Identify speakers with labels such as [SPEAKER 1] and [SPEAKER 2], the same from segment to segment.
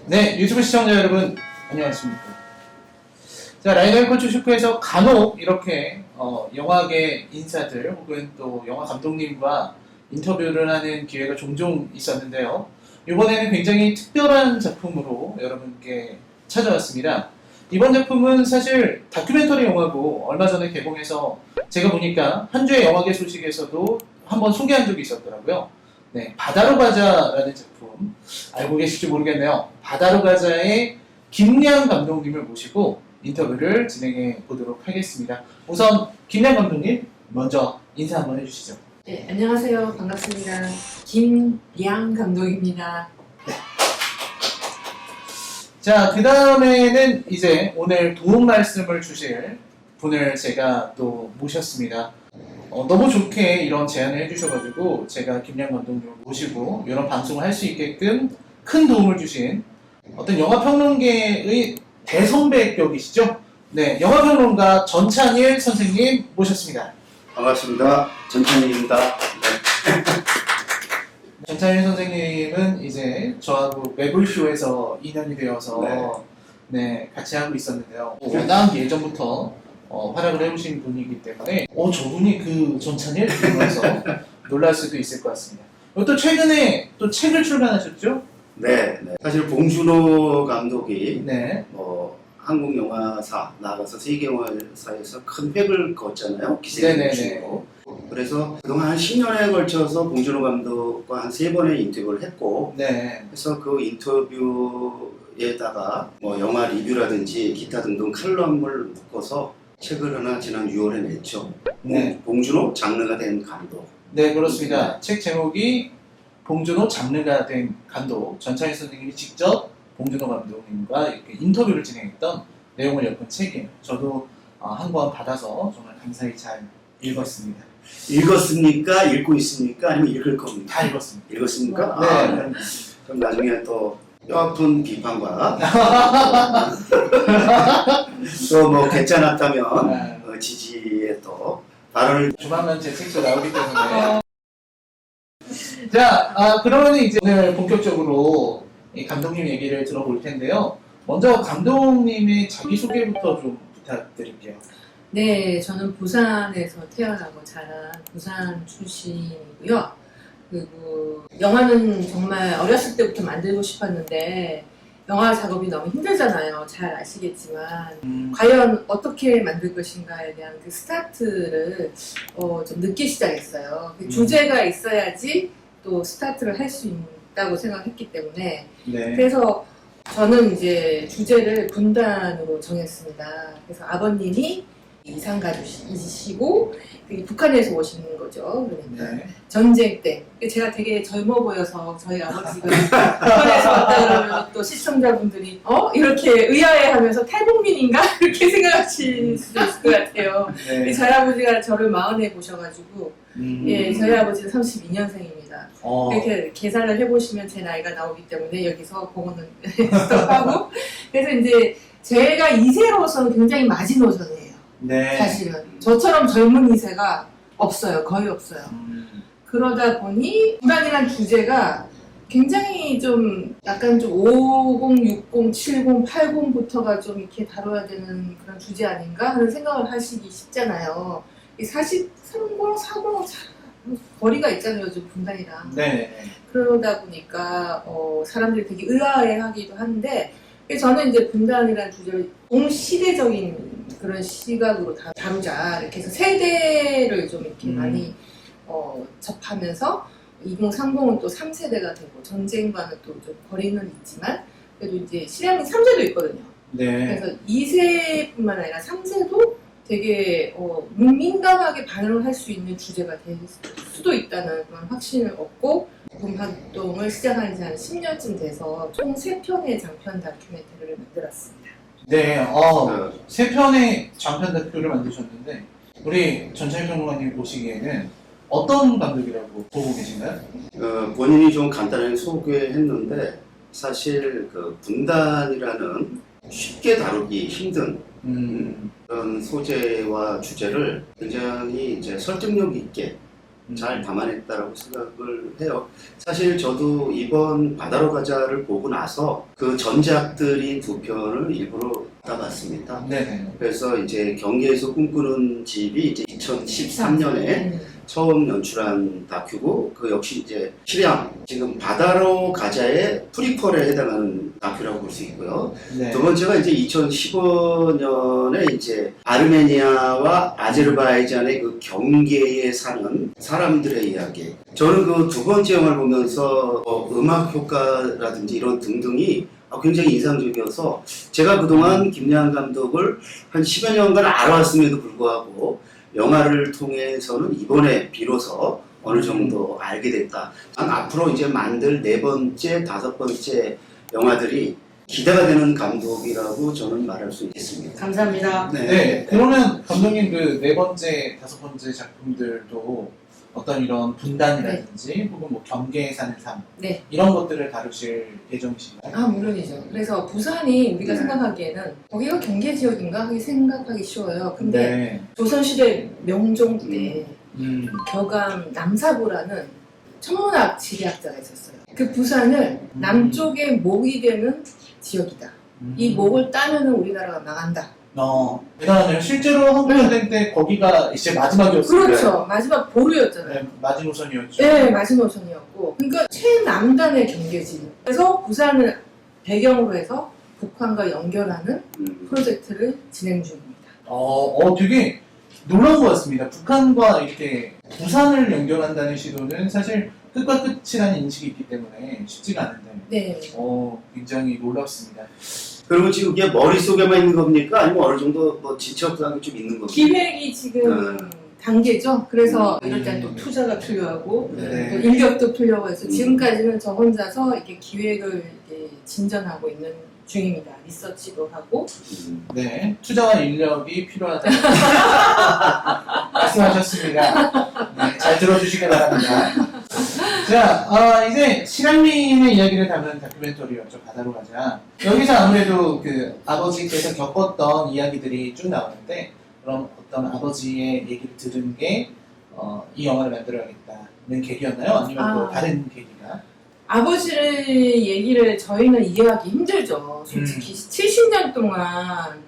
[SPEAKER 1] 네, 유튜브 시청자 여러분, 안녕하십니까. 자, 라이더 콘츠 슈크에서 간혹 이렇게 영화계 인사들 혹은 또 영화 감독님과 인터뷰를 하는 기회가 종종 있었는데요. 이번에는 굉장히 특별한 작품으로 여러분께 찾아왔습니다. 이번 작품은 사실 다큐멘터리 영화고 얼마 전에 개봉해서 제가 보니까 한 주의 영화계 소식에서도 한번 소개한 적이 있었더라고요. 네, 바다로 가자라는 작품 알고 계실지 모르겠네요. 바다로 가자의 김량 감독님을 모시고 인터뷰를 진행해 보도록 하겠습니다. 우선 김량 감독님 먼저 인사 한번 해주시죠.
[SPEAKER 2] 네, 안녕하세요. 반갑습니다. 김량 감독입니다.
[SPEAKER 1] 자, 그 다음에는 이제 오늘 도움 말씀을 주실 분을 제가 또 모셨습니다. 너무 좋게 이런 제안을 해주셔가지고 제가 김량 감독님을 모시고 이런 방송을 할 수 있게끔 큰 도움을 주신 어떤 영화평론계의 대선배격이시죠? 네, 영화평론가 전찬일 선생님 모셨습니다.
[SPEAKER 3] 반갑습니다. 전찬일입니다. 네.
[SPEAKER 1] 전찬일 선생님은 이제 저하고 매불쇼에서 인연이 되어서 네, 같이 하고 있었는데요. 워낙 예전부터 활약을 해오신 분이기 때문에 저분이 그 전찬일? 이러면서 놀랄 수도 있을 것 같습니다. 또 최근에 또 책을 출간하셨죠?
[SPEAKER 3] 네. 사실 봉준호 감독이
[SPEAKER 1] 네.
[SPEAKER 3] 한국 영화사 나가서 세계 영화사에서 큰 획을 그었잖아요. 기생을 주고. 그래서 그동안 한 10년에 걸쳐서 봉준호 감독과 한 3번의 인터뷰를 했고,
[SPEAKER 1] 네.
[SPEAKER 3] 그래서 그 인터뷰에다가 영화 리뷰라든지 기타 등등 칼럼을 묶어서 책을 하나 지난 6월에 냈죠.
[SPEAKER 1] 네.
[SPEAKER 3] 봉준호 장르가 된 감독.
[SPEAKER 1] 네, 그렇습니다. 책 제목이 봉준호 장르가 된 감독. 전찬일 선생님이 직접 봉준호 감독님과 이렇게 인터뷰를 진행했던 내용을 엮은 책이에요. 저도 한 권 받아서 정말 감사히 잘 읽었습니다.
[SPEAKER 3] 읽었습니까? 읽고 있습니까? 아니면 읽을 겁니까?
[SPEAKER 1] 다 읽었습니다.
[SPEAKER 3] 읽었습니까?
[SPEAKER 1] 네.
[SPEAKER 3] 그럼 나중에 또 뼈아픈 비판과 또 뭐 괜찮았다면 지지에 또 발언을
[SPEAKER 1] 조만간 제 책도 나오기 때문에 자, 그러면 이제 오늘 본격적으로 이 감독님 얘기를 들어볼 텐데요. 먼저 감독님의 자기소개부터 좀 부탁드릴게요.
[SPEAKER 2] 네, 저는 부산에서 태어나고 자란 부산 출신이고요. 그리고 영화는 정말 어렸을 때부터 만들고 싶었는데 영화 작업이 너무 힘들잖아요. 잘 아시겠지만 과연 어떻게 만들 것인가에 대한 그 스타트를 좀 늦게 시작했어요. 그 주제가 있어야지 또 스타트를 할 수 있다고 생각했기 때문에
[SPEAKER 1] 네.
[SPEAKER 2] 그래서 저는 이제 주제를 분단으로 정했습니다. 그래서 아버님이 이산가족이시고 북한에서 오시는 거죠. 그러니까
[SPEAKER 1] 네.
[SPEAKER 2] 전쟁 때 제가 되게 젊어 보여서 저희 아버지가 북한에서 왔다 그러면 또 시청자분들이 이렇게 의아해하면서 탈북민인가 이렇게 생각하실 수도 있을 것 같아요.
[SPEAKER 1] 네.
[SPEAKER 2] 저희 아버지가 저를 40에 보셔가지고 예, 저희 아버지는 32년생입니다. 이렇게 계산을 해보시면 제 나이가 나오기 때문에 여기서 그거는 스톱하고 그래서 이제 제가 2세로서는 굉장히 마지노선이에요.
[SPEAKER 1] 네.
[SPEAKER 2] 사실은 저처럼 젊은 2세가 없어요. 거의 없어요. 그러다 보니 분단이란 주제가 굉장히 좀 약간 좀 50, 60, 70, 80부터가 좀 이렇게 다뤄야 되는 그런 주제 아닌가 하는 생각을 하시기 쉽잖아요. 이 40, 30, 40 거리가 있잖아요. 요즘 분단이랑.
[SPEAKER 1] 네.
[SPEAKER 2] 그러다 보니까 사람들이 되게 의아해하기도 한데 저는 이제 분단이라는 주제를 동시대적인 그런 시각으로 다루자 이렇게 해서 세대를 좀 이렇게 많이 접하면서 2030은 또 3세대가 되고 전쟁과는 또 좀 거리는 있지만 그래도 이제 실향이 3세도 있거든요.
[SPEAKER 1] 네.
[SPEAKER 2] 그래서 2세뿐만 아니라 3세도 되게 민감하게 반응을 할 수 있는 주제가 될 수도 있다는 그런 확신을 얻고 작품 활동을 시작한 지 한 10년쯤 돼서 총 3편의 장편 다큐멘터리를 만들었습니다.
[SPEAKER 1] 네. 3편의 장편 다큐를 만드셨는데 우리 전찬일 평론가님 보시기에는 어떤 감독이라고 보고 계신가요?
[SPEAKER 3] 본인이 좀 간단하게 소개했는데 사실 그 분단이라는 쉽게 다루기 힘든 그런 소재와 주제를 굉장히 이제 설득력 있게 잘 담아냈다라고 생각을 해요. 사실 저도 이번 바다로 가자를 보고 나서 그 전작들인 두 편을 일부러 받아봤습니다.
[SPEAKER 1] 네네.
[SPEAKER 3] 그래서 이제 경계에서 꿈꾸는 집이 이제 2013년에 처음 연출한 다큐고, 그 역시 이제 실향, 지금 바다로 가자의 프리퀄에 해당하는 다큐라고 볼 수 있고요.
[SPEAKER 1] 네.
[SPEAKER 3] 두 번째가 이제 2015년에 이제 아르메니아와 아제르바이잔의 그 경계에 사는 사람들의 이야기. 저는 그 두 번째 영화를 보면서 음악 효과라든지 이런 등등이 굉장히 인상적이어서 제가 그동안 김양 감독을 한 10여 년간 알아왔음에도 불구하고 영화를 통해서는 이번에 비로소 어느 정도 알게 됐다. 앞으로 이제 만들 네 번째, 다섯 번째 영화들이 기대가 되는 감독이라고 저는 말할 수 있겠습니다.
[SPEAKER 2] 감사합니다.
[SPEAKER 1] 네. 그러면 감독님 그 네 번째, 다섯 번째 작품들도 어떤 이런 분단이라든지 혹은 뭐 경계에 사는 삶
[SPEAKER 2] 네.
[SPEAKER 1] 이런 것들을 다루실 예정이신가요?
[SPEAKER 2] 아, 물론이죠. 그래서 부산이 우리가
[SPEAKER 3] 네.
[SPEAKER 2] 생각하기에는 거기가 경계 지역인가 하기 생각하기 쉬워요. 근데
[SPEAKER 1] 네.
[SPEAKER 2] 조선시대 명종 때
[SPEAKER 1] 음.
[SPEAKER 2] 격암 남사부라는 천문학 지리학자가 있었어요. 그 부산을 남쪽의 목이 되는 지역이다. 이 목을 따면은 우리나라가 망한다.
[SPEAKER 1] 대단하네요. 실제로 한국전쟁 때 거기가 이제 마지막이었어요.
[SPEAKER 2] 그렇죠. 마지막 보루였잖아요.
[SPEAKER 1] 네, 마지노선이었죠.
[SPEAKER 2] 네, 마지노선이었고. 그러니까 최남단의 경계지. 그래서 부산을 배경으로 해서 북한과 연결하는 프로젝트를 진행 중입니다.
[SPEAKER 1] 되게 놀라운 것 같습니다. 북한과 이렇게 부산을 연결한다는 시도는 사실 끝과 끝이라는 인식이 있기 때문에 쉽지가 않은데,
[SPEAKER 2] 네.
[SPEAKER 1] 굉장히 놀랍습니다.
[SPEAKER 3] 그리고 지금 이게 머릿속에만 있는 겁니까? 아니면 어느 정도 뭐 지적사항이 좀 있는 겁니까?
[SPEAKER 2] 기획이 지금 단계죠. 그래서 이럴 땐 또 투자가 필요하고
[SPEAKER 1] 네.
[SPEAKER 2] 또 인력도 필요하고 해서 지금까지는 저 혼자서 이렇게 기획을 이렇게 진전하고 있는 중입니다. 리서치도 하고.
[SPEAKER 1] 네, 투자와 인력이 필요하다. 말씀하셨습니다. 네, 잘 들어주시기 바랍니다. 자, 이제 실향민의 이야기를 담은 다큐멘터리였죠. 바다로 가자. 여기서 아무래도 그 아버지께서 겪었던 이야기들이 쭉 나오는데, 그럼 어떤 아버지의 얘기를 들은 게 이 영화를 만들어야겠다는 계기였나요? 아니면 또 다른 계기가?
[SPEAKER 2] 아버지의 얘기를 저희는 이해하기 힘들죠. 솔직히 70년 동안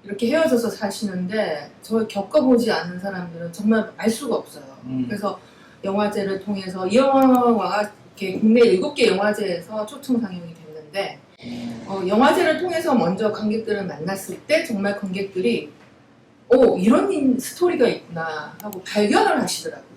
[SPEAKER 2] 이렇게 헤어져서 사시는데 저 겪어보지 않은 사람들은 정말 알 수가 없어요. 그래서 영화제를 통해서 이 영화가 이렇게 국내 7개 영화제에서 초청 상영이 됐는데 영화제를 통해서 먼저 관객들을 만났을 때 정말 관객들이 이런 스토리가 있구나 하고 발견을 하시더라고요.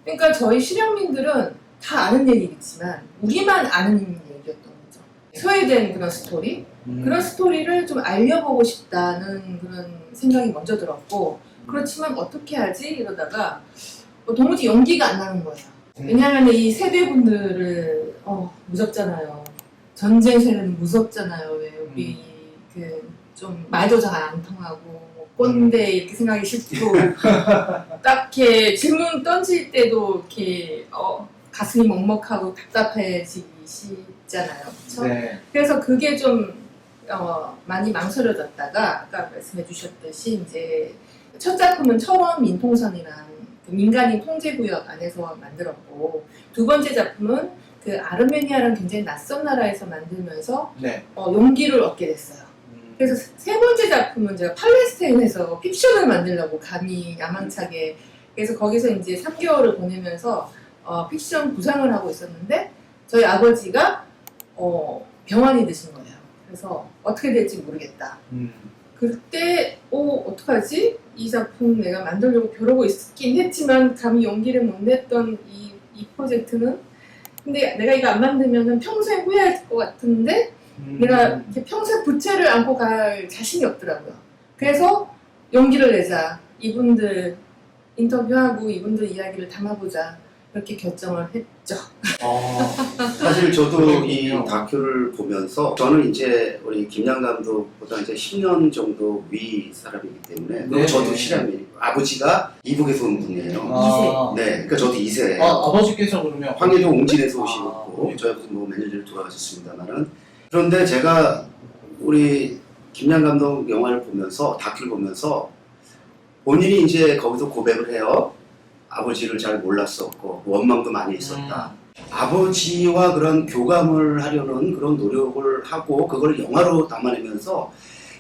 [SPEAKER 2] 그러니까 저희 실향민들은 다 아는 얘기겠지만 우리만 아는 얘기였던 거죠. 소외된 그런 스토리, 그런 스토리를 좀 알려보고 싶다는 그런 생각이 먼저 들었고, 그렇지만 어떻게 하지 이러다가 도무지 용기가 안 나는 거예요. 왜냐하면 이 세대분들을 무섭잖아요. 전쟁 세대는 무섭잖아요. 왜 우리 좀 말도 잘 안 통하고 꼰대 이렇게 생각이 싫고 딱히 질문 던질 때도 이렇게 가슴이 먹먹하고 답답해지시잖아요. 그렇죠?
[SPEAKER 1] 네.
[SPEAKER 2] 그래서 그게 좀 많이 망설여졌다가 아까 말씀해 주셨듯이 이제 첫 작품은 철원 민통선이라는 민간인 통제구역 안에서 만들었고, 두 번째 작품은 그 아르메니아라는 굉장히 낯선 나라에서 만들면서
[SPEAKER 1] 네.
[SPEAKER 2] 용기를 얻게 됐어요. 그래서 세 번째 작품은 제가 팔레스타인에서 픽션을 만들려고 감히 야망차게, 그래서 거기서 이제 3개월을 보내면서 픽션 구상을 하고 있었는데 저희 아버지가 병환이 드신 거예요. 그래서 어떻게 될지 모르겠다. 그때 어떡하지? 이 작품 내가 만들려고 벼르고 있긴 했지만 감히 용기를 못 냈던 이 프로젝트는, 근데 내가 이거 안 만들면 평생 후회할 것 같은데 내가 이렇게 평생 부채를 안고 갈 자신이 없더라고요. 그래서 용기를 내자. 이분들 인터뷰하고 이분들 이야기를 담아보자. 이렇게 결정을 했죠.
[SPEAKER 3] 사실 저도 이
[SPEAKER 1] 그렇군요.
[SPEAKER 3] 다큐를 보면서 저는 이제 우리 김양 감독보다 이제 10년 정도 위 사람이기 때문에
[SPEAKER 1] 네.
[SPEAKER 3] 저도 실향민이고 아버지가 이북에서 온 분이에요. 네, 그러니까 저도 2세.
[SPEAKER 1] 아버지께서 그러면
[SPEAKER 3] 황해도 옹진에서 오시고
[SPEAKER 1] 네.
[SPEAKER 3] 저희 아버지 뭐 몇 년 전에 돌아가셨습니다만은, 그런데 제가 우리 김양 감독 영화를 보면서 다큐를 보면서 본인이 이제 거기서 고백을 해요. 아버지를 잘 몰랐었고 원망도 많이 있었다. 아버지와 그런 교감을 하려는 그런 노력을 하고 그걸 영화로 담아내면서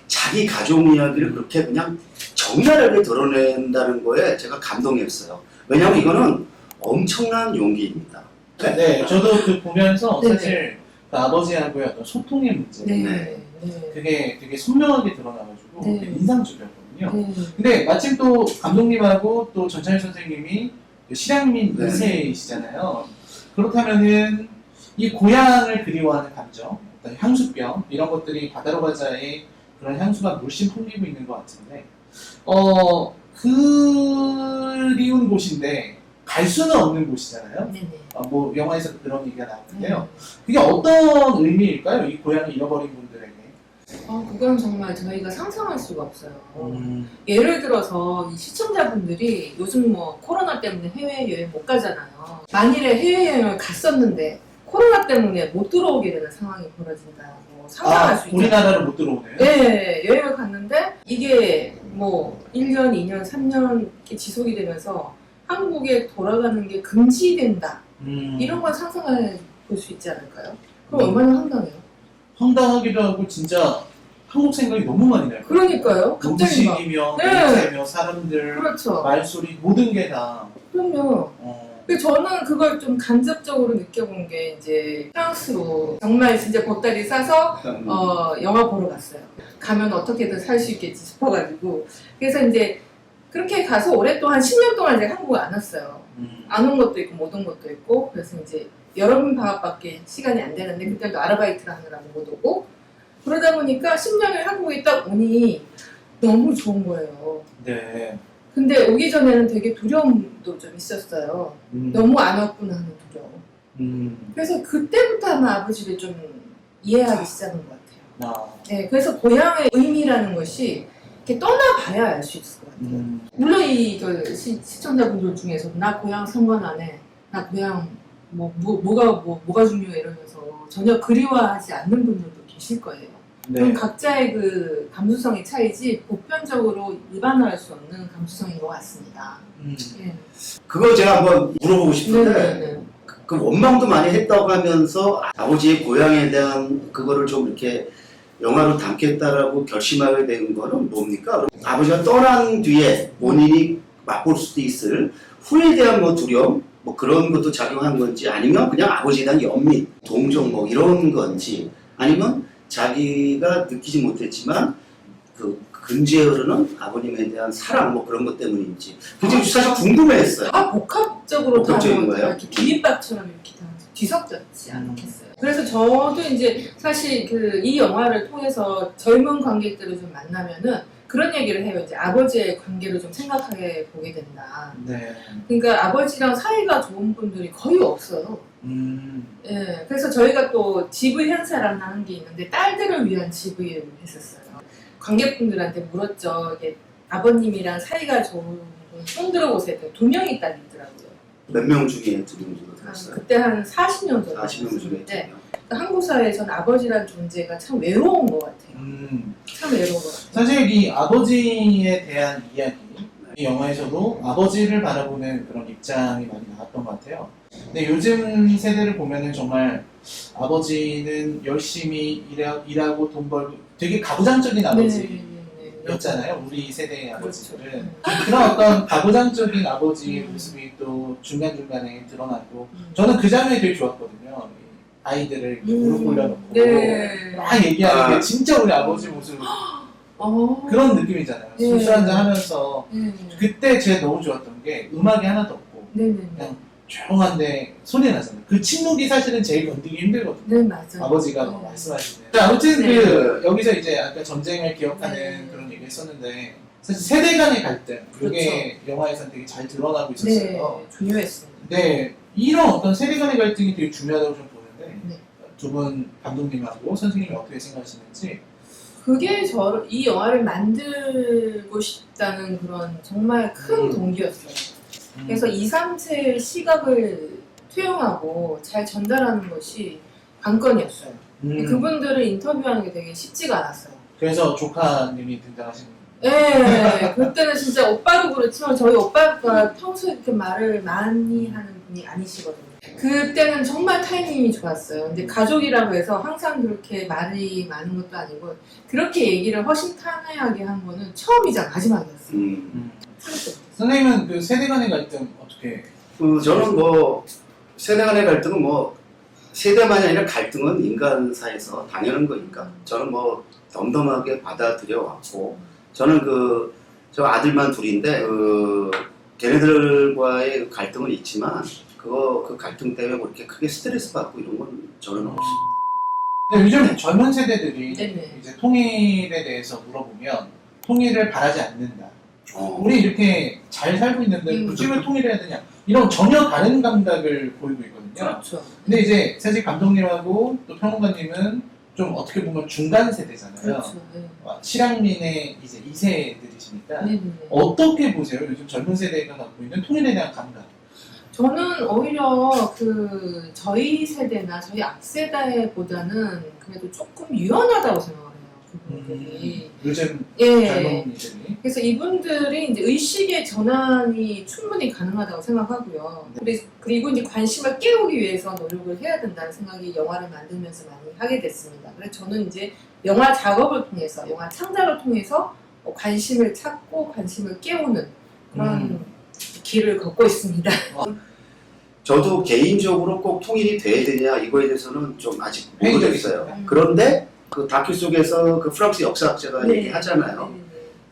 [SPEAKER 3] 자기 가족 이야기를 그렇게 그냥 정나하게 드러낸다는 거에 제가 감동했어요. 왜냐하면 이거는 엄청난 용기입니다.
[SPEAKER 1] 네, 저도 그 보면서
[SPEAKER 2] 네네.
[SPEAKER 1] 사실 그 아버지하고의 어떤 소통의 문제,
[SPEAKER 2] 네.
[SPEAKER 3] 네.
[SPEAKER 2] 네.
[SPEAKER 1] 그게 되게 선명하게 드러나가지고
[SPEAKER 2] 네.
[SPEAKER 1] 되게 인상적이었거든요.
[SPEAKER 2] 네.
[SPEAKER 1] 근데 마침 또 감독님하고 또 전찬일 선생님이 실향민
[SPEAKER 3] 네.
[SPEAKER 1] 2세이시잖아요. 그렇다면은 이 고향을 그리워하는 감정, 어떤 향수병 이런 것들이 바다로 가자의 그런 향수가 물씬 풍기고 있는 것 같은데, 그리운 곳인데 갈 수는 없는 곳이잖아요.
[SPEAKER 2] 네네.
[SPEAKER 1] 뭐 영화에서 그런 얘기가 나왔는데요. 그게 어떤 의미일까요? 이 고향을 잃어버린 분들에게.
[SPEAKER 2] 그건 정말 저희가 상상할 수가 없어요. 예를 들어서 이 시청자분들이 요즘 뭐 코로나 때문에 해외여행 못 가잖아요. 만일에 해외여행을 갔었는데 코로나 때문에 못 들어오게 되는 상황이 벌어진다고 상상할 수 있죠.
[SPEAKER 1] 우리나라로 못 들어오네요.
[SPEAKER 2] 네, 여행을 갔는데 이게 뭐 1년, 2년, 3년 이렇게 지속이 되면서 한국에 돌아가는 게 금지된다. 이런 건 상상해 볼 수 있지 않을까요? 그럼 얼마나 황당해요.
[SPEAKER 1] 황당하기도 하고 진짜 한국 생각이 너무 많이 나요.
[SPEAKER 2] 그러니까요. 갑자기 막.
[SPEAKER 1] 음식이며
[SPEAKER 2] 네.
[SPEAKER 1] 냄새며 사람들
[SPEAKER 2] 그렇죠.
[SPEAKER 1] 말소리 모든 게 다.
[SPEAKER 2] 그럼요. 근데 저는 그걸 좀 간접적으로 느껴본 게 이제 프랑스로 정말 진짜 보따리 싸서 영화 보러 갔어요. 가면 어떻게든 살 수 있겠지 싶어가지고. 그래서 이제 그렇게 가서 오랫동안 10년 동안 제가 한국에 안 왔어요. 안 온 것도 있고 못 온 것도 있고. 그래서 이제 여름 방학밖에 시간이 안 되는데 그때도 아르바이트를 하느라고 못 오고 그러다 보니까 10년을 한국에 딱 오니 너무 좋은 거예요.
[SPEAKER 1] 네.
[SPEAKER 2] 근데 오기 전에는 되게 두려움도 좀 있었어요. 너무 안 왔구나 하는 두려움. 그래서 그때부터 아마 아버지를 좀 이해하기 시작한 것 같아요. 네, 그래서 고향의 의미라는 것이 이렇게 떠나봐야 알 수 있을 것 같아요. 물론 시청자분들 중에서 나 고향 상관 안 해. 나 고향 뭐가 중요해 이러면서 전혀 그리워하지 않는 분들도 계실 거예요. 그럼
[SPEAKER 1] 네.
[SPEAKER 2] 각자의 그 감수성의 차이지 보편적으로 일반화할 수 없는 감수성인 것 같습니다. 네.
[SPEAKER 3] 그거 제가 한번 물어보고 싶은데
[SPEAKER 2] 네네네.
[SPEAKER 3] 그 원망도 많이 했다고 하면서 아버지의 고향에 대한 그거를 좀 이렇게 영화로 담겠다라고 결심하게 된 거는 뭡니까? 아버지가 떠난 뒤에 본인이 맛볼 수도 있을 후에 대한 뭐 두려움? 뭐 그런 것도 작용한 건지 아니면 그냥 아버지에 대한 연민, 동정 뭐 이런 건지 아니면 자기가 느끼지 못했지만 그 근주에 흐르는 아버님에 대한 사랑 뭐 그런 것 때문인지 굉장히 사실 궁금해했어요.
[SPEAKER 2] 복합적으로
[SPEAKER 3] 복합적인
[SPEAKER 2] 다
[SPEAKER 3] 거예요?
[SPEAKER 2] 이렇게 비빔밥처럼 이렇게 다 뒤섞였지 않겠어요. 그래서 저도 이제 사실 이 영화를 통해서 젊은 관객들을 좀 만나면은 그런 얘기를 해요. 이제 아버지의 관계를 좀 생각해 보게 된다.
[SPEAKER 1] 네.
[SPEAKER 2] 그러니까 아버지랑 사이가 좋은 분들이 거의 없어요. 예, 그래서 저희가 또 GV 현사라는 게 있는데 딸들을 위한 GV를 했었어요. 관객분들한테 물었죠. 이게 아버님이랑 사이가 좋은 분 손 들어보세요. 2명이 딸이 있더라고요.
[SPEAKER 3] 몇 명 중에 2명 정도 들었어요.
[SPEAKER 2] 그때 한 40년 전에
[SPEAKER 3] 40명 중에 2명.
[SPEAKER 2] 그러니까 한국 사회에서는 아버지라는 존재가 참 외로운 것 같아요. 참 외로운 것 같아요.
[SPEAKER 1] 사실 이 아버지에 대한 이야기, 이 영화에서도 아버지를 바라보는 그런 입장이 많이 나왔던 것 같아요. 근데 요즘 세대를 보면은 정말 아버지는 열심히 일하고 돈 벌고 되게 가부장적인 아버지였잖아요. 우리 세대의 아버지들은. 그런 어떤 가부장적인 아버지의 모습이 또 중간중간에 드러나고 저는 그 장면이 되게 좋았거든요. 아이들을 이렇게 무릎 꿇려놓고
[SPEAKER 2] 네.
[SPEAKER 1] 막 얘기하는 게 진짜 우리 아버지 모습 그런 느낌이잖아요.
[SPEAKER 2] 네.
[SPEAKER 1] 술술 한잔 하면서 그때 제가 너무 좋았던 게 음악이 하나도 없고
[SPEAKER 2] 네네.
[SPEAKER 1] 그냥 조용한데 소리 나잖아요. 그 침묵이 사실은 제일 건드기 힘들거든요.
[SPEAKER 2] 네, 맞아요.
[SPEAKER 1] 아버지가
[SPEAKER 2] 네.
[SPEAKER 1] 말씀하시네요. 아무튼
[SPEAKER 2] 네.
[SPEAKER 1] 여기서 이제 아까 전쟁을 기억하는
[SPEAKER 2] 네.
[SPEAKER 1] 그런 얘기 했었는데 사실 세대 간의 갈등 이게
[SPEAKER 2] 그렇죠.
[SPEAKER 1] 영화에서는 되게 잘 드러나고 있었어요.
[SPEAKER 2] 네, 중요했습니다.
[SPEAKER 1] 네, 이런 어떤 세대 간의 갈등이 되게 중요하다고 좀 보는데
[SPEAKER 2] 네.
[SPEAKER 1] 두 분 감독님하고 선생님이 어떻게 생각하시는지.
[SPEAKER 2] 그게 이 영화를 만들고 싶다는 그런 정말 큰 동기였어요. 그래서 2, 3세의 시각을 투영하고 잘 전달하는 것이 관건이었어요. 그분들을 인터뷰하는 게 되게 쉽지가 않았어요.
[SPEAKER 1] 그래서 조카님이 등장하신
[SPEAKER 2] 예, 그때는 진짜 오빠도 그렇지만 저희 오빠가 평소에 그렇게 말을 많이 하는 분이 아니시거든요. 그때는 정말 타이밍이 좋았어요. 근데 가족이라고 해서 항상 그렇게 말이 많은 것도 아니고 그렇게 얘기를 허심탄회하게 한 거는 처음이자 마지막이었어요.
[SPEAKER 1] 선생님은 그 세대 간의 갈등 어떻게?
[SPEAKER 3] 저는 뭐 세대 간의 갈등은 뭐 세대만이 아니라 갈등은 인간사에서 당연한 거니까 저는 뭐 덤덤하게 받아들여 왔고 저는 저 아들만 둘인데 걔네들과의 갈등은 있지만 그 갈등 때문에 뭐 이렇게 크게 스트레스 받고 이런 건 저는 없어요.
[SPEAKER 1] 근데 요즘 젊은 세대들이
[SPEAKER 2] 네네.
[SPEAKER 1] 이제 통일에 대해서 물어보면 통일을 바라지 않는다.
[SPEAKER 3] 어.
[SPEAKER 1] 우리 이렇게 잘 살고 있는데 굳이 왜 통일해야 되냐? 이런 전혀 다른 감각을 보이고 있거든요.
[SPEAKER 2] 그렇죠.
[SPEAKER 1] 근데 이제 사실 감독님하고 또 평론가님은 좀 어떻게 보면 중간 세대잖아요.
[SPEAKER 2] 그렇죠. 네.
[SPEAKER 1] 실향민의 이제 2세들이시니까
[SPEAKER 2] 네네.
[SPEAKER 1] 어떻게 보세요? 요즘 젊은 세대가 갖고 있는 통일에 대한 감각.
[SPEAKER 2] 저는 오히려 저희 세대나 저희 앞세대보다는 그래도 조금 유연하다고 생각을 해요. 그분들이.
[SPEAKER 1] 요즘
[SPEAKER 2] 예.
[SPEAKER 1] 젊은이들이.
[SPEAKER 2] 그래서 이분들이 이제 의식의 전환이 충분히 가능하다고 생각하고요. 그리고 이제 관심을 깨우기 위해서 노력을 해야 된다는 생각이 영화를 만들면서 많이 하게 됐습니다. 그래서 저는 이제 영화 작업을 통해서, 영화 창작을 통해서 관심을 찾고 관심을 깨우는 그런 길을 걷고 있습니다.
[SPEAKER 3] 저도 개인적으로 꼭 통일이 돼야 되냐 이거에 대해서는 좀 아직 모르겠어요.
[SPEAKER 1] 회의적이죠.
[SPEAKER 3] 그런데 그 다큐 속에서 그 프랑스 역사학자가
[SPEAKER 2] 네.
[SPEAKER 3] 얘기하잖아요.
[SPEAKER 2] 네네네.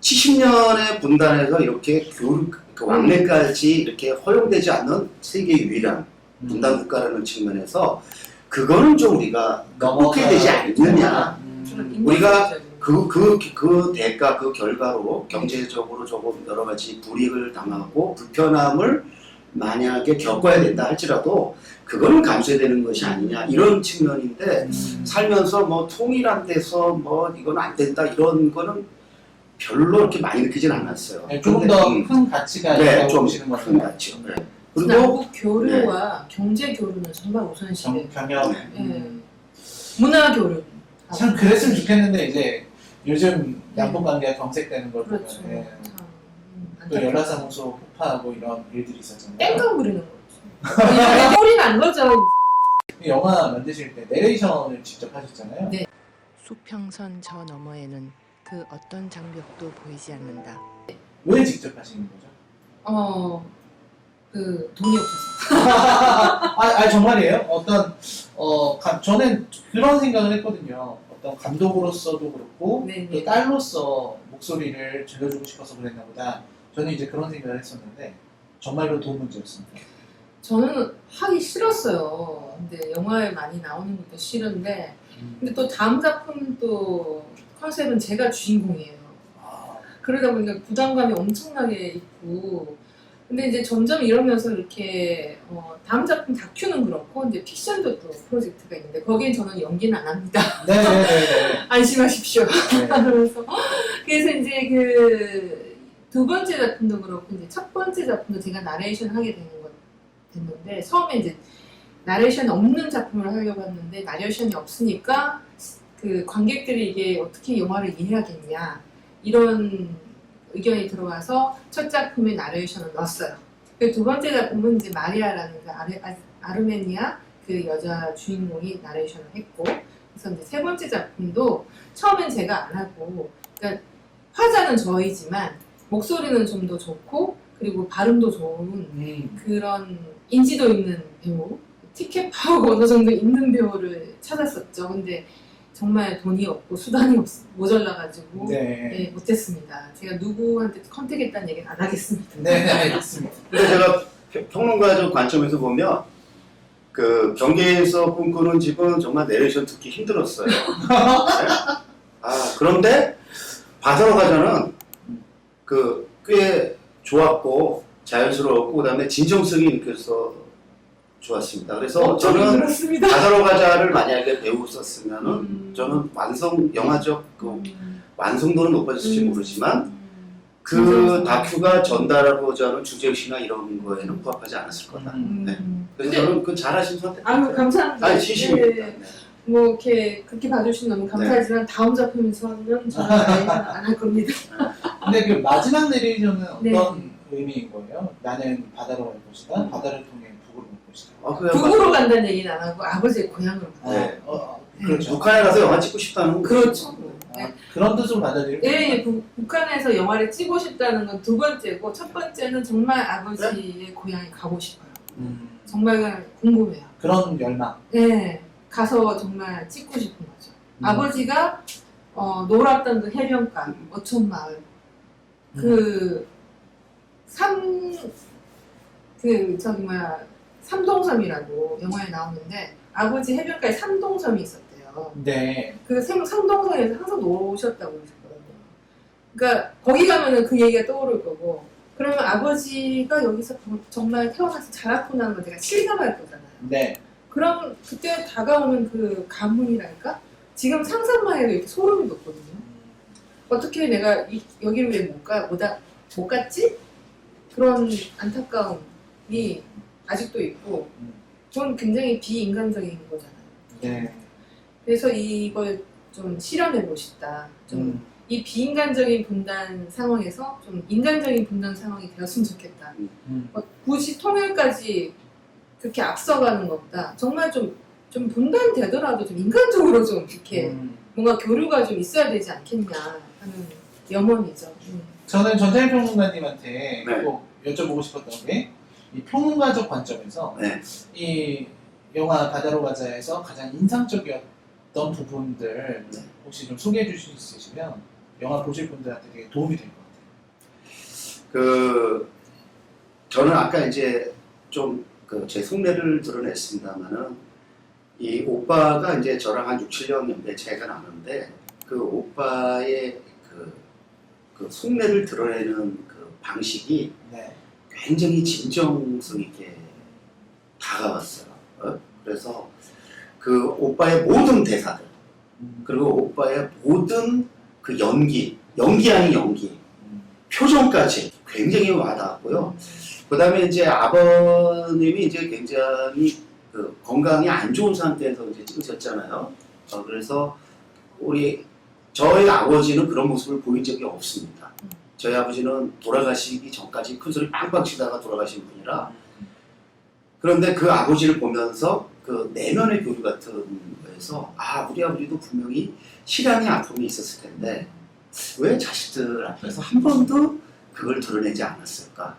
[SPEAKER 3] 70년의 분단에서 이렇게 그 왕래까지 이렇게 허용되지 않는 세계 유일한 분단 국가라는 측면에서 그거는 좀 우리가 극복해야 되지 않느냐.
[SPEAKER 2] 저는
[SPEAKER 3] 우리가
[SPEAKER 2] 인간적인
[SPEAKER 3] 그 대가, 그 결과로 경제적으로 조금 여러 가지 불이익을 당하고 불편함을 만약에 겪어야 된다 할지라도 그거는 감수해야 되는 것이 아니냐 이런 측면인데 살면서 뭐 통일한 데서 뭐 이건 안 된다 이런 거는 별로 이렇게 많이 느끼진 않았어요.
[SPEAKER 1] 네, 조금 더 큰 가치가
[SPEAKER 3] 네,
[SPEAKER 1] 있다고
[SPEAKER 3] 좀
[SPEAKER 1] 보시는
[SPEAKER 3] 큰
[SPEAKER 1] 거죠.
[SPEAKER 3] 가치요. 네. 그리고
[SPEAKER 2] 남북 교류와 경제 교류는 정말 우선시돼요.
[SPEAKER 1] 경영.
[SPEAKER 2] 예. 문화 교류.
[SPEAKER 1] 참 그랬으면 좋겠는데 이제 요즘 양국 관계가 경색되는 걸 보면
[SPEAKER 2] 그렇죠.
[SPEAKER 1] 예.
[SPEAKER 2] 참,
[SPEAKER 1] 또 연락사무소 폭파하고 이런 일들이 있었잖아요.
[SPEAKER 2] 땡깡 부리는 거죠. 꼴이 난 거죠.
[SPEAKER 1] 영화 만드실 때 내레이션을 직접 하셨잖아요.
[SPEAKER 2] 네.
[SPEAKER 4] 수평선 저 너머에는 그 어떤 장벽도 보이지 않는다.
[SPEAKER 1] 왜 직접 하시는 거죠?
[SPEAKER 2] 돈이 없어서.
[SPEAKER 1] 정말이에요? 저는 그런 생각을 했거든요. 어떤 감독으로서도 그렇고
[SPEAKER 2] 네네.
[SPEAKER 1] 또 딸로서 목소리를 들려주고 싶어서 그랬나 보다. 저는 이제 그런 생각을 했었는데 정말로 돈 문제였습니다.
[SPEAKER 2] 저는 하기 싫었어요. 근데 영화에 많이 나오는 것도 싫은데, 근데 또 다음 작품 또 컨셉은 제가 주인공이에요. 그러다 보니까 부담감이 엄청나게 있고, 근데 이제 점점 이러면서 이렇게 다음 작품 다큐는 그렇고 이제 픽션도 또 프로젝트가 있는데 거기엔 저는 연기는 안 합니다.
[SPEAKER 1] 네네네.
[SPEAKER 2] 안심하십시오.
[SPEAKER 1] 네.
[SPEAKER 2] 그래서 이제 그 두 번째 작품도 그렇고 이제 첫 번째 작품도 제가 나레이션 하게 됐는데 처음에 이제 나레이션이 없는 작품을 하려고 했는데 나레이션이 없으니까 그 관객들이 이게 어떻게 영화를 이해하겠냐 이런 의견이 들어와서 첫 작품에 나레이션을 넣었어요. 그 두 번째 작품은 이제 마리아라는 그 아르메니아 그 여자 주인공이 나레이션을 했고, 그래서 이제 세 번째 작품도 처음엔 제가 안 하고, 그러니까 화자는 저이지만 목소리는 좀 더 좋고 그리고 발음도 좋은 그런 인지도 있는 배우, 티켓 파워가 어느 정도 있는 배우를 찾았었죠. 근데 정말 돈이 없고 수단이 모자라가지고 네, 못했습니다. 제가 누구한테 컨택했다는 얘기는 안 하겠습니다.
[SPEAKER 1] 네, 알겠습니다.
[SPEAKER 3] 근데 제가 평론가적 관점에서 보면 그 경계에서 꿈꾸는 집은 정말 내레이션 듣기 힘들었어요. 네? 그런데 바다로 가자는 꽤 좋았고 자연스러웠고 그다음에 진정성이 느껴서 좋았습니다. 그래서 저는
[SPEAKER 2] 그렇습니다.
[SPEAKER 3] 바다로 가자를 만약에 배웠었으면은 저는 영화적 완성도는 높아졌을지 모르지만 그 다큐가 전달하고자 하는 주제의식이나 이런 거에는 부합하지 않았을 거다. 네. 그래서 저는 그 잘하신 선택.
[SPEAKER 2] 아유 감사합니다.
[SPEAKER 3] 아니 진심입니다.
[SPEAKER 2] 네. 뭐 이렇게 그렇게 봐주시면 너무 감사하지만 다음 작품에서는 저는 안 할 겁니다.
[SPEAKER 1] 근데 그 마지막 내레이션은 어떤
[SPEAKER 2] 네.
[SPEAKER 1] 의미인 거예요? 나는 바다로 갈 것이다. 바다를 통해 북으로 갈 것이다.
[SPEAKER 2] 북으로 간다는 얘기는 안 하고 아버지의 고향으로 간다.
[SPEAKER 3] 네.
[SPEAKER 1] 그렇죠.
[SPEAKER 3] 북한에 가서 영화 찍고 싶다는 거죠.
[SPEAKER 2] 그렇죠.
[SPEAKER 1] 그런 뜻으로 받아들이고.
[SPEAKER 2] 예, 북한에서 영화를 찍고 싶다는 건 두 번째고, 첫 번째는 정말 아버지의 고향에 가고 싶어요. 정말 궁금해요.
[SPEAKER 1] 그런 열망.
[SPEAKER 2] 네, 가서 정말 찍고 싶은 거죠. 아버지가 놀았던 그 해변가, 어촌마을, 삼동섬이라고 영화에 나오는데, 아버지 해변가에 삼동섬이 있었대요.
[SPEAKER 1] 네.
[SPEAKER 2] 그 삼동섬에서 항상 노셨다고 그러셨거든요. 그러니까 거기 가면은 그 얘기가 떠오를 거고, 그러면 아버지가 여기서 정말 태어나서 자랐구나는 걸 제가 실감할 거잖아요.
[SPEAKER 1] 네.
[SPEAKER 2] 그럼 그때 다가오는 그 가문이랄까? 지금 상상만 해도 이렇게 소름이 돋거든요. 어떻게 내가 여기를 왜 못 갔지? 그런 안타까움이 아직도 있고, 그건 굉장히 비인간적인 거잖아요.
[SPEAKER 1] 네.
[SPEAKER 2] 그래서 이걸 좀 실현해보고 싶다. 좀 이 비인간적인 분단 상황에서 좀 인간적인 분단 상황이 되었으면 좋겠다. 굳이 통일까지 그렇게 앞서가는 것보다 정말 좀 분단되더라도 좀 인간적으로 좀 이렇게 뭔가 교류가 좀 있어야 되지 않겠냐 하는 염원이죠.
[SPEAKER 1] 저는 전태일 평론가님한테
[SPEAKER 3] 네.
[SPEAKER 1] 꼭 여쭤보고 싶었던 게, 이 평론가적 관점에서
[SPEAKER 3] 네.
[SPEAKER 1] 이 영화 바다로 가자에서 가장 인상적이었던 부분들
[SPEAKER 3] 네.
[SPEAKER 1] 혹시 좀 소개해 주실 수 있으시면 영화 보실 분들한테 되게 도움이 될 것
[SPEAKER 3] 저는 아까 이제 좀 제 속내를 드러냈습니다만은, 이 오빠가 이제 저랑 한 6, 7년 연배 차이가 나는데, 그 오빠의 그 속내를 드러내는 그 방식이
[SPEAKER 1] 같아요. 네.
[SPEAKER 3] 굉장히 진정성 있게 다가왔어요. 그래서 그 오빠의 모든 대사들, 그리고 오빠의 모든 그 연기 아닌 연기, 표정까지 굉장히 와닿았고요. 그 다음에 이제 아버님이 이제 굉장히 그 건강이 안 좋은 상태에서 이제 찍으셨잖아요. 그래서 저희 아버지는 그런 모습을 보인 적이 없습니다. 저희 아버지는 돌아가시기 전까지 큰 소리 빵빵 치다가 돌아가신 분이라, 그런데 그 아버지를 보면서 그 내면의 교류 같은 거에서, 우리 아버지도 분명히 실향의 아픔이 있었을 텐데 왜 자식들 앞에서 한 번도 그걸 드러내지 않았을까?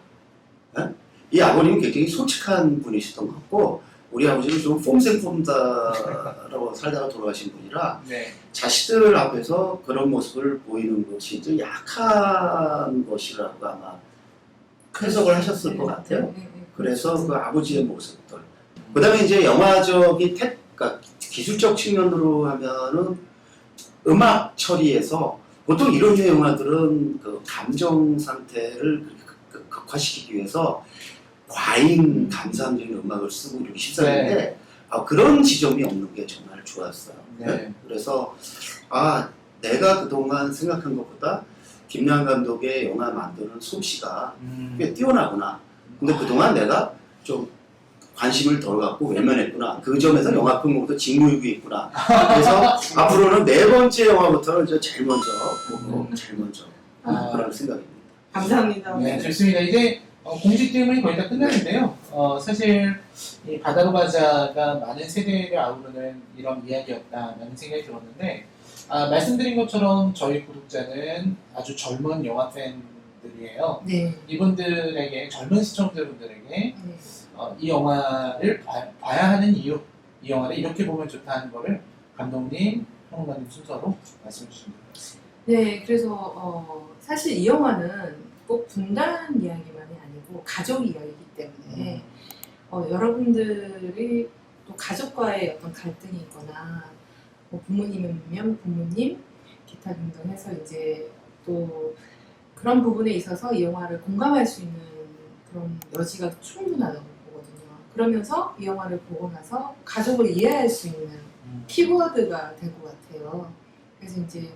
[SPEAKER 3] 이 아버님은 굉장히 솔직한 분이셨던 것 같고, 우리 아버지는 좀 폼생폼다라고 살다가 돌아가신 분이라
[SPEAKER 1] 네.
[SPEAKER 3] 자식들 앞에서 그런 모습을 보이는 것이 좀 약한 것이라고 아마 해석을 하셨을 것 같아요. 그래서 그 아버지의 모습들. 그 다음에 이제 영화적인 그러니까 기술적 측면으로 하면은 음악 처리에서, 보통 이런 류의 영화들은 그 감정 상태를 극화시키기 위해서 과잉 감상적인 음악을 쓰고 이렇게 십사인데, 그런 지점이 없는 게 정말 좋았어요.
[SPEAKER 1] 네.
[SPEAKER 3] 그래서 내가 그동안 생각한 것보다 김양 감독의 영화 만드는 솜씨가 꽤 뛰어나구나. 근데 그동안 내가 좀 관심을 덜 갖고 외면했구나. 그 점에서 영화평론부터 직무유기 있구나. 그래서 앞으로는 네 번째 영화부터는 이제 제일 먼저 그런 생각입니다.
[SPEAKER 2] 감사합니다.
[SPEAKER 1] 네, 좋습니다. 이제 공식 질문이 거의 다 끝났는데요. 사실 이 바다로 가자가 많은 세대를 아우르는 이런 이야기였다라는 생각이 들었는데, 말씀드린 것처럼 저희 구독자는 아주 젊은 영화 팬들이에요.
[SPEAKER 2] 네.
[SPEAKER 1] 이분들에게, 젊은 시청자분들에게 이 영화를 봐야 하는 이유, 이 영화를 이렇게 보면 좋다는 거를 감독님, 평론가님 순서로 말씀해 주시면 되겠습니다.
[SPEAKER 2] 네, 그래서 사실 이 영화는 꼭 분단 이야기만이 아니고 가족 이야기이기 때문에 여러분들이 또 가족과의 어떤 갈등이 있거나, 부모님이면 부모님, 기타 등등 해서 이제 또 그런 부분에 있어서 이 영화를 공감할 수 있는 그런 여지가 충분하다고 보거든요. 그러면서 이 영화를 보고 나서 가족을 이해할 수 있는 키워드가 될 것 같아요. 그래서 이제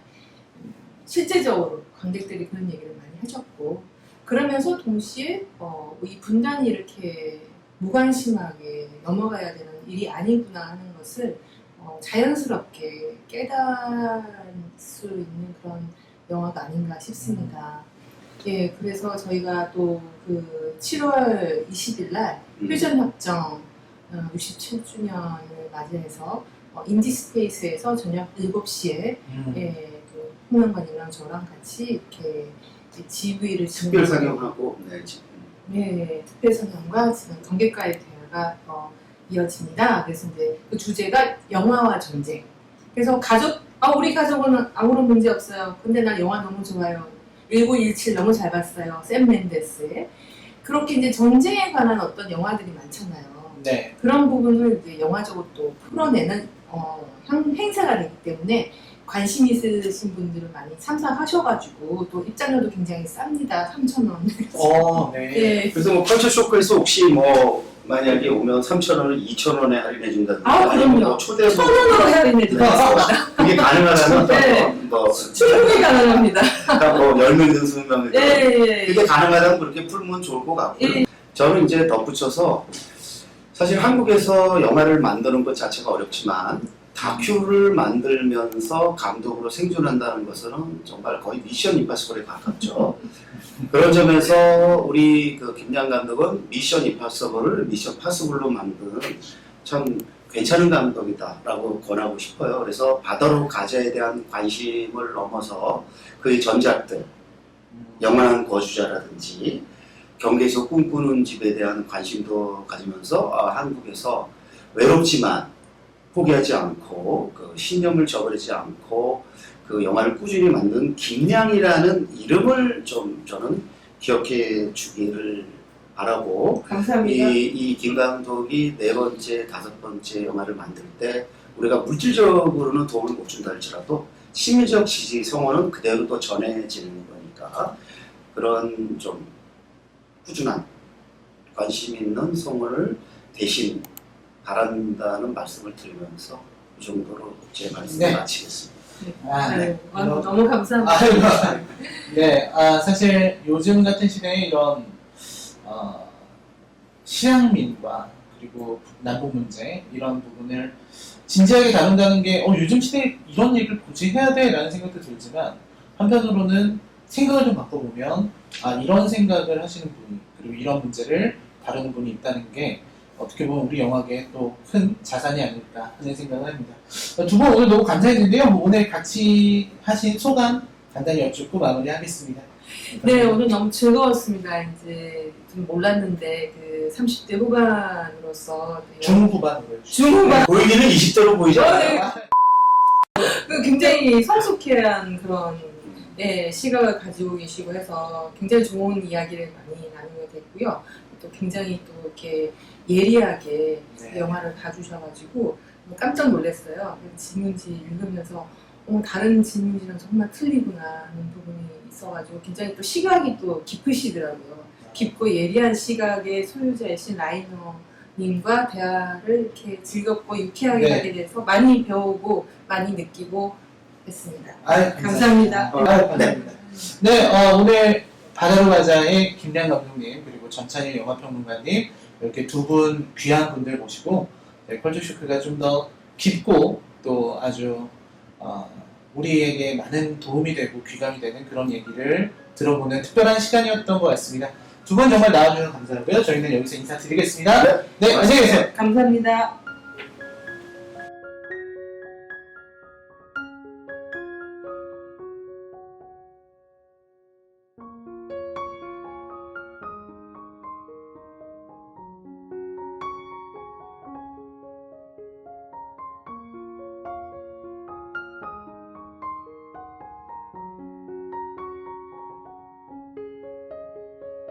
[SPEAKER 2] 실제적으로 관객들이 그런 얘기를 많이 해줬고, 그러면서 동시에 이 분단이 이렇게 무관심하게 넘어가야 되는 일이 아니구나 하는 것을 자연스럽게 깨달을 수 있는 그런 영화가 아닌가 싶습니다. 예, 그래서 저희가 또 그 7월 20일 날 휴전협정 67주년을 맞이해서 인디스페이스에서 저녁 7시에 예, 그 홍남관이랑 저랑 같이 이렇게 GV를
[SPEAKER 3] 특별 상영하고 네, 지금.
[SPEAKER 2] 네, 특별 상영과 지금 관객과의 대화가 이어집니다. 그래서 이제 그 주제가 영화와 전쟁. 그래서 우리 가족은 아무런 문제 없어요. 근데 난 영화 너무 좋아요. 1917 너무 잘 봤어요. 샘 맨데스의. 그렇게 이제 전쟁에 관한 어떤 영화들이 많잖아요.
[SPEAKER 1] 네.
[SPEAKER 2] 그런 부분을 이제 영화적으로 또 풀어내는 행사가 되기 때문에 관심 있으신 분들은 많이 참석하셔가지고 또 입장료도 굉장히 쌉니다. 3,000원.
[SPEAKER 1] 네.
[SPEAKER 2] 네.
[SPEAKER 3] 그래서 뭐 컬처 쇼크에서 혹시 뭐 만약에 오면 3,000원을 2,000원에 할인해 준다든지
[SPEAKER 2] 그럼요.
[SPEAKER 3] 뭐 초대
[SPEAKER 2] 1,000원으로 할인해 드리겠습니다.
[SPEAKER 3] 그게 가능하다면
[SPEAKER 2] 네.
[SPEAKER 3] 뭐
[SPEAKER 2] 충분히 가능합니다.
[SPEAKER 3] 그러니까 뭐 10명 든 20명이든
[SPEAKER 2] 네.
[SPEAKER 3] 그게 가능하다면 그렇게 풀면 좋을 것 같고요.
[SPEAKER 2] 예.
[SPEAKER 3] 저는 이제 덧붙여서 사실 한국에서 영화를 만드는 것 자체가 어렵지만 다큐를 만들면서 감독으로 생존한다는 것은 정말 거의 미션 임파서블에 가깝죠. 그런 점에서 우리 그 김양 감독은 미션 임파서블을 미션 파서블로 만드는 참 괜찮은 감독이다라고 권하고 싶어요. 그래서 바다로 가자에 대한 관심을 넘어서 그의 전작들, 영원한 거주자라든지 경계에서 꿈꾸는 집에 대한 관심도 가지면서 한국에서 외롭지만 포기하지 않고 그 신념을 저버리지 않고 그 영화를 꾸준히 만든 김양이라는 이름을 좀 저는 기억해 주기를 바라고
[SPEAKER 2] 감사합니다.
[SPEAKER 3] 이 김 감독이 4번째, 5번째 영화를 만들 때 우리가 물질적으로는 도움을 못 준다 할지라도 심리적 지지 성원은 그대로 또 전해지는 거니까 그런 좀 꾸준한 관심 있는 성원을 대신 바란다는 말씀을 드리면서 이 정도로 제 말씀을
[SPEAKER 1] 네.
[SPEAKER 3] 마치겠습니다.
[SPEAKER 1] 네.
[SPEAKER 2] 너무 감사합니다.
[SPEAKER 1] 네, 사실 요즘 같은 시대에 이런 실향민과 그리고 남북 문제 이런 부분을 진지하게 다룬다는 게 요즘 시대에 이런 얘기를 굳이 해야 돼? 라는 생각도 들지만 한편으로는 생각을 좀 바꿔보면 이런 생각을 하시는 분이 그리고 이런 문제를 다루는 분이 있다는 게 어떻게 보면 우리 영화계의 또 큰 자산이 아닐까 하는 생각을 합니다. 두 분 오늘 너무 감사했는데요. 오늘 같이 하신 소감 간단히 여쭙고 마무리하겠습니다.
[SPEAKER 2] 네, 오늘 너무 즐거웠습니다. 이제 좀 몰랐는데 그 30대 후반으로서
[SPEAKER 1] 중후반으로
[SPEAKER 2] 중후반
[SPEAKER 3] 보이기는 20대로 보이잖아요.
[SPEAKER 2] 그 굉장히 성숙해한 그런 시각을 가지고 계시고 해서 굉장히 좋은 이야기를 많이 나누게 됐고요. 또 굉장히 또 이렇게 예리하게 영화를 봐주셔가지고 깜짝 놀랐어요. 질문지 읽으면서 다른 질문지랑 정말 틀리구나 하는 부분이 있어가지고 굉장히 또 시각이 또 깊으시더라고요. 깊고 예리한 시각의 소유자이신 라이너님과 대화를 이렇게 즐겁고 유쾌하게 하게 돼서 많이 배우고 많이 느끼고 했습니다. 감사합니다.
[SPEAKER 1] 감사합니다. 네, 오늘 바다로 가자의 김양 감독님 그리고 전찬일 영화평론가님 이렇게 두 분 귀한 분들 모시고 컬처쇼크가 좀 더 깊고 또 아주 우리에게 많은 도움이 되고 귀감이 되는 그런 얘기를 들어보는 특별한 시간이었던 것 같습니다. 두 분 정말 나와주셔서 감사하고요. 저희는 여기서 인사드리겠습니다. 네, 안녕히 계세요.
[SPEAKER 2] 감사합니다.